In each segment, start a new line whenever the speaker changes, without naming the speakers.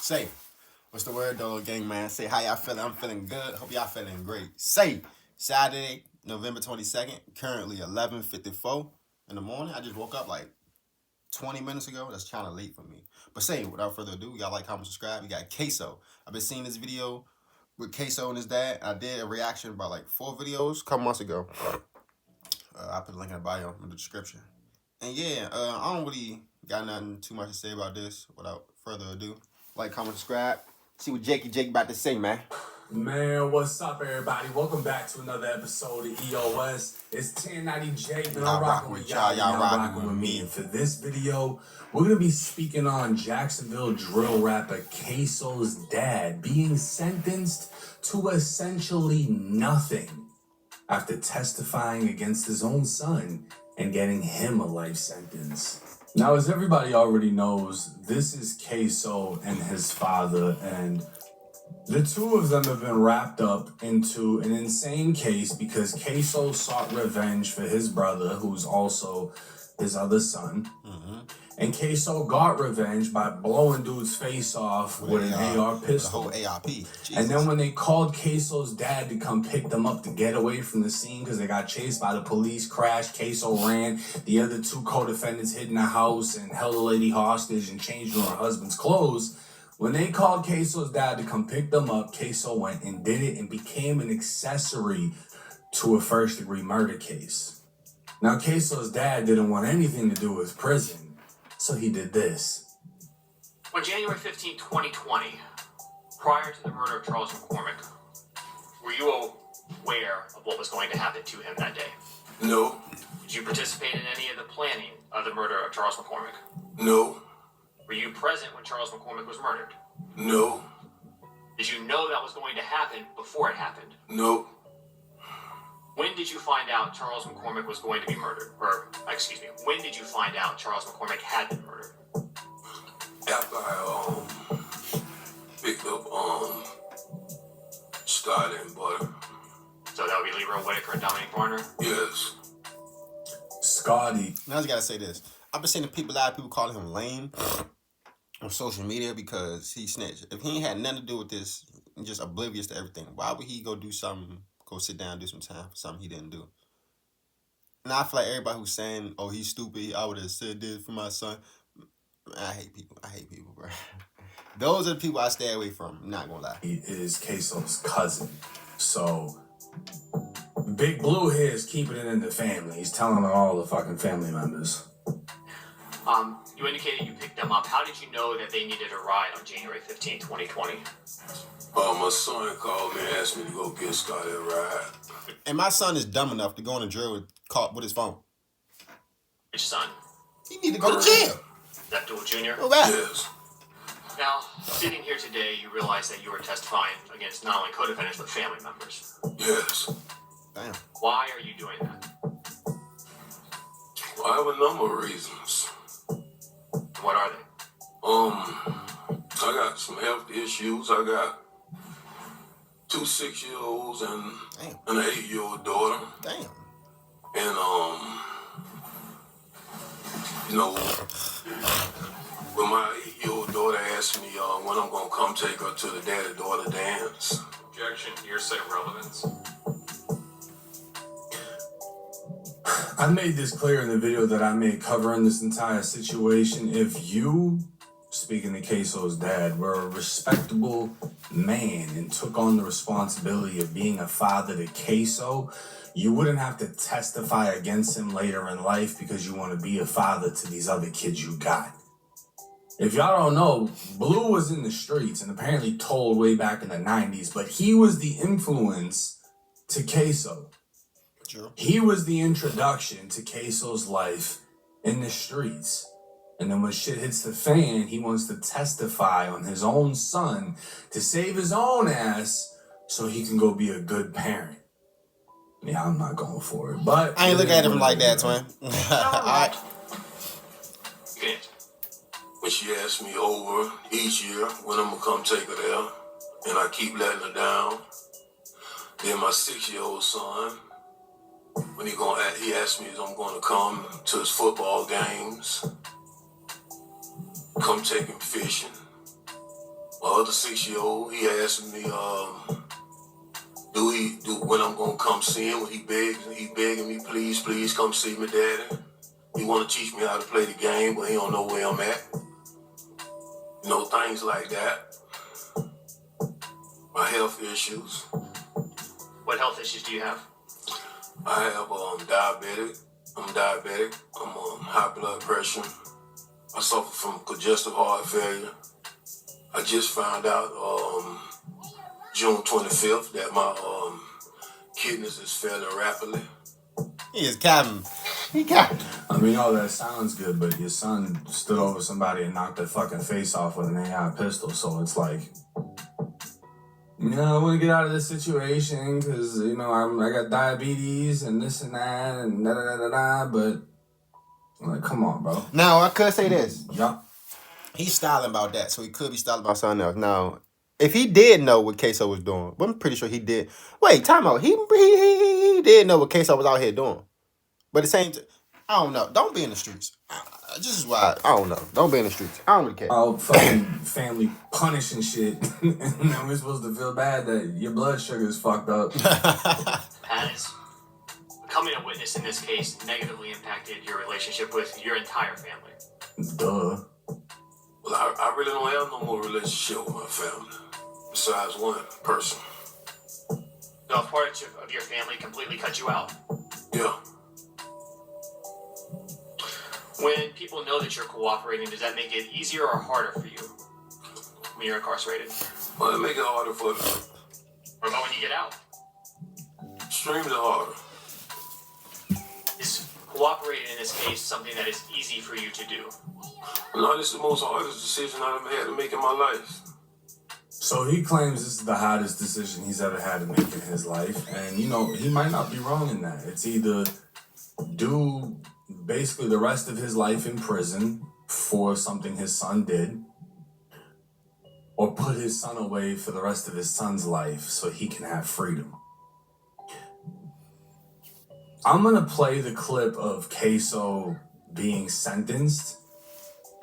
Say, what's the word though, gang man? Say, how y'all feeling? I'm feeling good. Hope y'all feeling great. Say, Saturday, November 22nd, currently 11:54 in the morning. I just woke up like 20 minutes ago. That's kind of late for me. But say, without further ado, y'all like, comment, subscribe. We got Queso. I've been seeing this video with Queso and his dad. I did a reaction about like 4 videos a couple months ago. I put a link in the bio in the description. And yeah, I don't really got nothing too much to say about this. Without further ado, like, comment, subscribe. See what Jake about to say, man.
Man, what's up, everybody? Welcome back to another episode of EOS. It's 1090 Jake, and I'm rocking with y'all. Y'all rocking with me. And for this video, we're going to be speaking on Jacksonville drill rapper Queso's dad being sentenced to essentially nothing after testifying against his own son and getting him a life sentence. Now, as everybody already knows, this is Queso and his father, and the two of them have been wrapped up into an insane case because Queso sought revenge for his brother, who's also his other son. And Queso got revenge by blowing dude's face off with an AR pistol.
The whole ARP. Jesus.
And then when they called Queso's dad to come pick them up to get away from the scene because they got chased by the police, crashed, Queso ran. The other two co-defendants hid in the house and held the lady hostage and changed her husband's clothes. When they called Queso's dad to come pick them up, Queso went and did it and became an accessory to a first-degree murder case. Now, Queso's dad didn't want anything to do with prison, so he did this.
On January 15, 2020, prior to the murder of Charles McCormick, were you aware of what was going to happen to him that day?
No.
Did you participate in any of the planning of the murder of Charles McCormick?
No.
Were you present when Charles McCormick was murdered?
No.
Did you know that was going to happen before it happened?
No.
When did you find out Charles McCormick was going to be murdered? Or, excuse me, when did you find out Charles McCormick had been murdered?
After I picked up Scotty and Butter.
So that would be Leroy Whitaker and Dominic Varner?
Yes.
Scotty.
Now I just gotta say this. I've been seeing a lot of people calling him lame on social media because he snitched. If he ain't had nothing to do with this, just oblivious to everything, why would he go do something, go sit down, do some time for something he didn't do? Now I feel like everybody who's saying, oh, he's stupid, I would have said this for my son. I hate people, bro. Those are the people I stay away from, I'm not gonna lie.
He is Queso's cousin. So, Big Blue here is keeping it in the family. He's telling on all the fucking family members.
You indicated you picked them up. How did you know that they needed a ride on January 15, 2020?
My son called me and asked me to go get Scotty a ride.
And my son is dumb enough to go on a drill with his phone.
Which son?
He need to go to jail.
Abdul Jr.?
Go back.
Yes.
Now, sitting here today, you realize that you were testifying against not only co-defendants, but family members.
Yes.
Damn.
Why are you doing that?
Well, I have a number of reasons.
What are they?
I got some health issues. I got 2 6-year-olds and an 8-year-old daughter.
Damn.
And, when my 8-year-old daughter asked me when I'm going to come take her to the daddy-daughter dance.
Objection, hearsay relevance.
I made this clear in the video that I made covering this entire situation. If you, speaking to Queso's dad, were a respectable man and took on the responsibility of being a father to Queso, you wouldn't have to testify against him later in life because you want to be a father to these other kids you got. If y'all don't know, Blue was in the streets and apparently told way back in the 90s, but he was the influence to Queso.
True.
He was the introduction to Queso's life in the streets. And then when shit hits the fan, he wants to testify on his own son to save his own ass so he can go be a good parent. Yeah, I'm not going for it, but
I ain't look at him like that, twin. Alright.
You can answer.
When she asked me over each year when I'm going to come take her there, and I keep letting her down. Then my 6-year-old son, when he asked me if I'm going to come to his football games, come take him fishing. other 6-year-old. He asked me, when I'm gonna come see him. When he begging me, please come see me, Daddy. He wanna teach me how to play the game, but he don't know where I'm at. You know, things like that. My health issues.
What health issues do you have?
I have diabetic. I'm diabetic. I'm on high blood pressure. I suffer from congestive heart failure. I just found out June 25th that my kidneys is failing rapidly.
He is capping. He capping.
I mean, all that sounds good, but your son stood over somebody and knocked their fucking face off with an AI pistol, so it's like, you know, I want to get out of this situation because, you know, I got diabetes and this and that and da-da-da-da-da, but, I'm like, come on, bro.
Now, I could say this.
Yeah.
He's styling about that, so he could be styling about something else. Now, if he did know what Queso was doing, well, I'm pretty sure he did. Wait, time out. He did know what Queso was out here doing. But at the same time, I don't know. Don't be in the streets. This is why I don't know. Don't be in the streets. I don't really care.
All fucking family punishing shit. And then we're supposed to feel bad that your blood sugar is fucked up.
Has becoming a witness in this case negatively impacted your relationship with your entire family?
Duh.
Well, I really don't have no more relationship with my family besides one person.
No, if part of your family completely cut you out.
Yeah.
When people know that you're cooperating, does that make it easier or harder for you when you're incarcerated?
Well, it make it harder for me.
What about when you get out?
Extremely harder.
Is cooperating in this case something that is easy for you to do?
No, this is the most hardest decision I've ever had to make in my life.
So he claims this is the hardest decision he's ever had to make in his life. And, you know, he might not be wrong in that. It's either do basically the rest of his life in prison for something his son did, or put his son away for the rest of his son's life so he can have freedom. I'm going to play the clip of Queso being sentenced,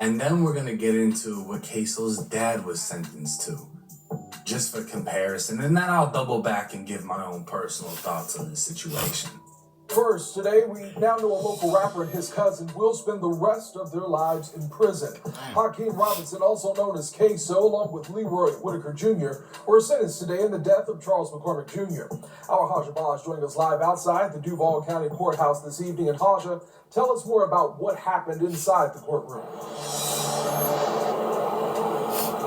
and then we're going to get into what Queso's dad was sentenced to, just for comparison, and then I'll double back and give my own personal thoughts on the situation.
First, today we now know a local rapper and his cousin will spend the rest of their lives in prison. Hakeem Robinson, also known as Queso, along with Leroy Whitaker Jr., were sentenced today in the death of Charles McCormick Jr. Our Haja Bosch joined us live outside the Duval County Courthouse this evening. And Haja, tell us more about what happened inside the courtroom.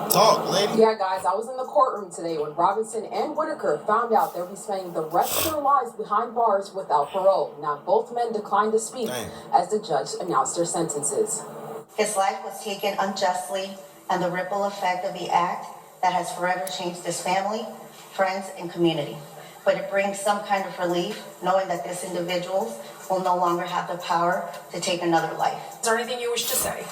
Talk, lady.
Yeah, guys, I was in the courtroom today when Robinson and Whitaker found out they'll be spending the rest of their lives behind bars without parole. Now, both men declined to speak as the judge announced their sentences.
His life was taken unjustly, and the ripple effect of the act that has forever changed his family, friends, and community. But it brings some kind of relief knowing that this individual will no longer have the power to take another life.
Is there anything you wish to say?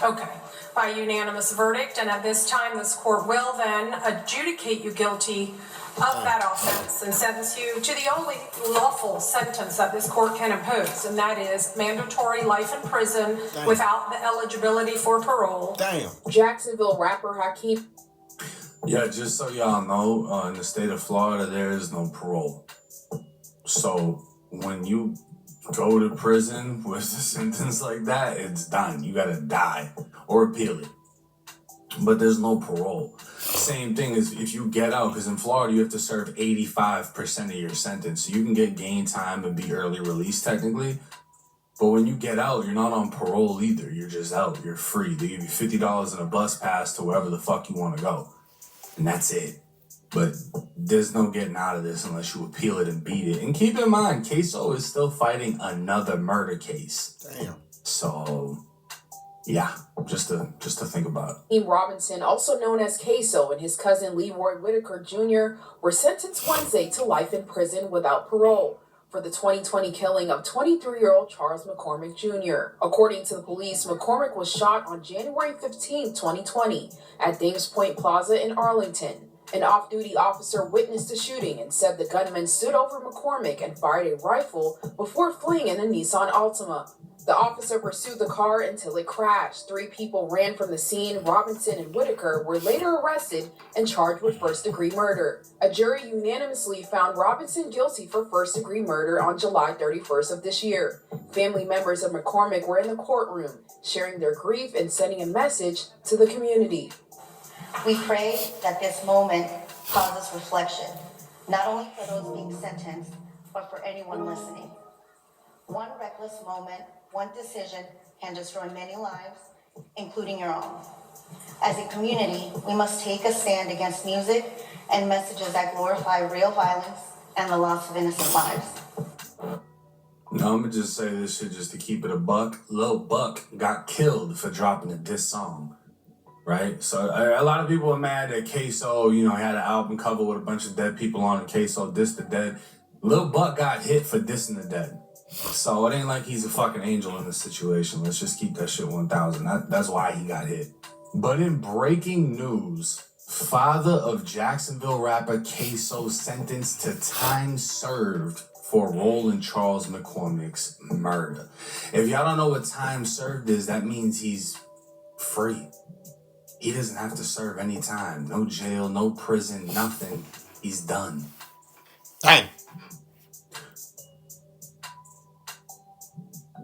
Okay. By unanimous verdict, and at this time, this court will then adjudicate you guilty of that offense and sentence you to the only lawful sentence that this court can impose, and that is mandatory life in prison without the eligibility for parole.
Damn.
Jacksonville rapper Hakeem.
Yeah, just so y'all know, in the state of Florida, there is no parole. So when you go to prison with a sentence like that, it's done. You gotta die or appeal it. But there's no parole. Same thing as if you get out, because in Florida you have to serve 85% of your sentence. So you can get gain time and be early release technically. But when you get out, you're not on parole either. You're just out. You're free. They give you $50 and a bus pass to wherever the fuck you want to go. And that's it. But there's no getting out of this unless you appeal it and beat it. And keep in mind, Queso is still fighting another murder case.
Damn.
So, yeah, just to think about it.
Hakeem Robinson, also known as Queso, and his cousin Leroy Whitaker Jr. were sentenced Wednesday to life in prison without parole for the 2020 killing of 23-year-old Charles McCormick Jr. According to the police, McCormick was shot on January 15, 2020 at Dames Point Plaza in Arlington. An off-duty officer witnessed the shooting and said the gunman stood over McCormick and fired a rifle before fleeing in a Nissan Altima. The officer pursued the car until it crashed. 3 people ran from the scene. Robinson and Whitaker were later arrested and charged with first-degree murder. A jury unanimously found Robinson guilty for first-degree murder on July 31st of this year. Family members of McCormick were in the courtroom, sharing their grief and sending a message to the community.
We pray that this moment causes reflection, not only for those being sentenced, but for anyone listening. One reckless moment, one decision can destroy many lives, including your own. As a community, we must take a stand against music and messages that glorify real violence and the loss of innocent lives.
No, I'm gonna just say this shit just to keep it a buck. Lil Buck got killed for dropping a diss song, right? So a lot of people are mad that Queso, he had an album cover with a bunch of dead people on it. Queso dissed the dead. Lil Buck got hit for dissing the dead. So it ain't like he's a fucking angel in this situation. Let's just keep that shit 1,000. That's why he got hit. But in breaking news, father of Jacksonville rapper Queso sentenced to time served for a role in Charles McCormick's murder. If y'all don't know what time served is, that means he's free. He doesn't have to serve any time. No jail, no prison, nothing. He's done.
Dang.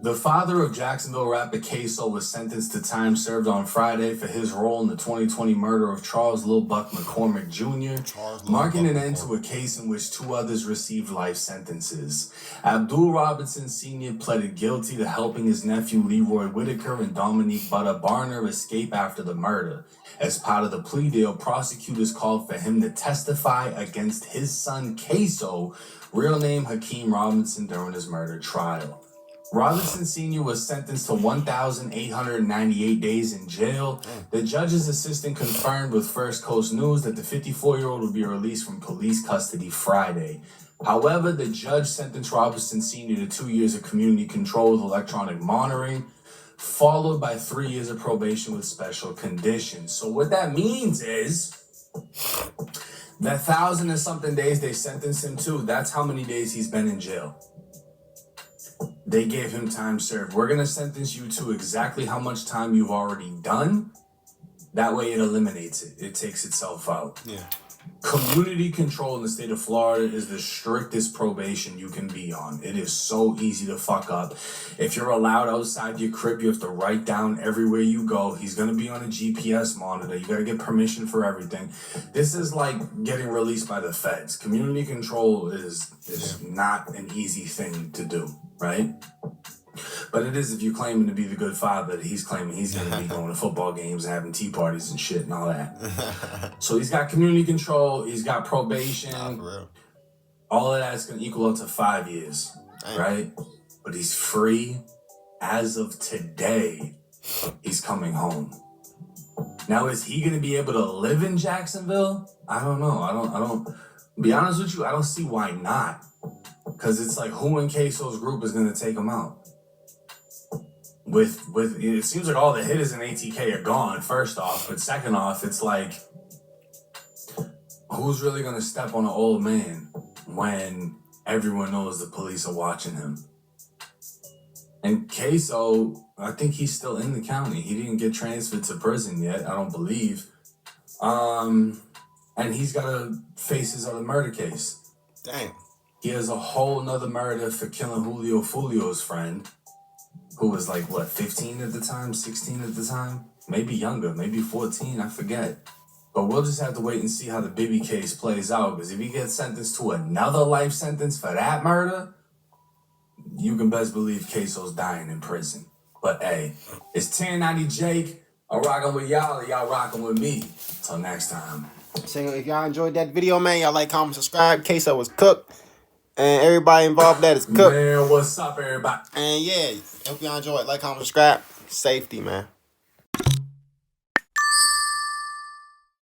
The father of Jacksonville rapper Queso was sentenced to time served on Friday for his role in the 2020 murder of Charles Lil Buck McCormick Jr., marking an end to a case in which 2 others received life sentences. Abdul Robinson Sr. pleaded guilty to helping his nephew Leroy Whitaker and Dominique Butter Barner escape after the murder. As part of the plea deal, prosecutors called for him to testify against his son Queso, real name Hakeem Robinson, during his murder trial. Robinson Sr. was sentenced to 1,898 days in jail. The judge's assistant confirmed with First Coast News that the 54-year-old would be released from police custody Friday. However, the judge sentenced Robinson Sr. to 2 years of community control with electronic monitoring, followed by 3 years of probation with special conditions. So what that means is that 1,000 and something days they sentenced him to, that's how many days he's been in jail. They gave him time served. We're going to sentence you to exactly how much time you've already done. That way it eliminates it. It takes itself out.
Yeah.
Community control in the state of Florida is the strictest probation you can be on. It is so easy to fuck up. If you're allowed outside your crib, you have to write down everywhere you go. He's going to be on a GPS monitor. You got to get permission for everything. This is like getting released by the feds. Community control is not an easy thing to do, right? But it is if you're claiming to be the good father that he's claiming he's going to be going to football games and having tea parties and shit and all that. So he's got community control. He's got probation.
Nah, for real.
All of that's going to equal up to 5 years, right? But he's free. As of today, he's coming home. Now, is he going to be able to live in Jacksonville? I don't know. I don't, be honest with you, I don't see why not. Because it's like, who in Queso's group is going to take him out? With it seems like all the hitters in ATK are gone, first off. But second off, it's like, who's really going to step on an old man when everyone knows the police are watching him? And Queso, I think he's still in the county. He didn't get transferred to prison yet, I don't believe. And he's got to face his other murder case.
Damn.
He has a whole nother murder for killing Julio Foolio's friend, who was like, what, 15 at the time, 16 at the time? Maybe younger, maybe 14, I forget. But we'll just have to wait and see how the Bibby case plays out, because if he gets sentenced to another life sentence for that murder, you can best believe Queso's dying in prison. But hey, it's 1090 Jake. I'm rocking with y'all, and y'all rocking with me. Till next time.
So if y'all enjoyed that video, man, y'all like, comment, subscribe. Queso was cooked. And everybody involved that is cooked.
Man, what's up, everybody?
And yeah, hope y'all enjoy it. Like, comment, subscribe. Safety, man.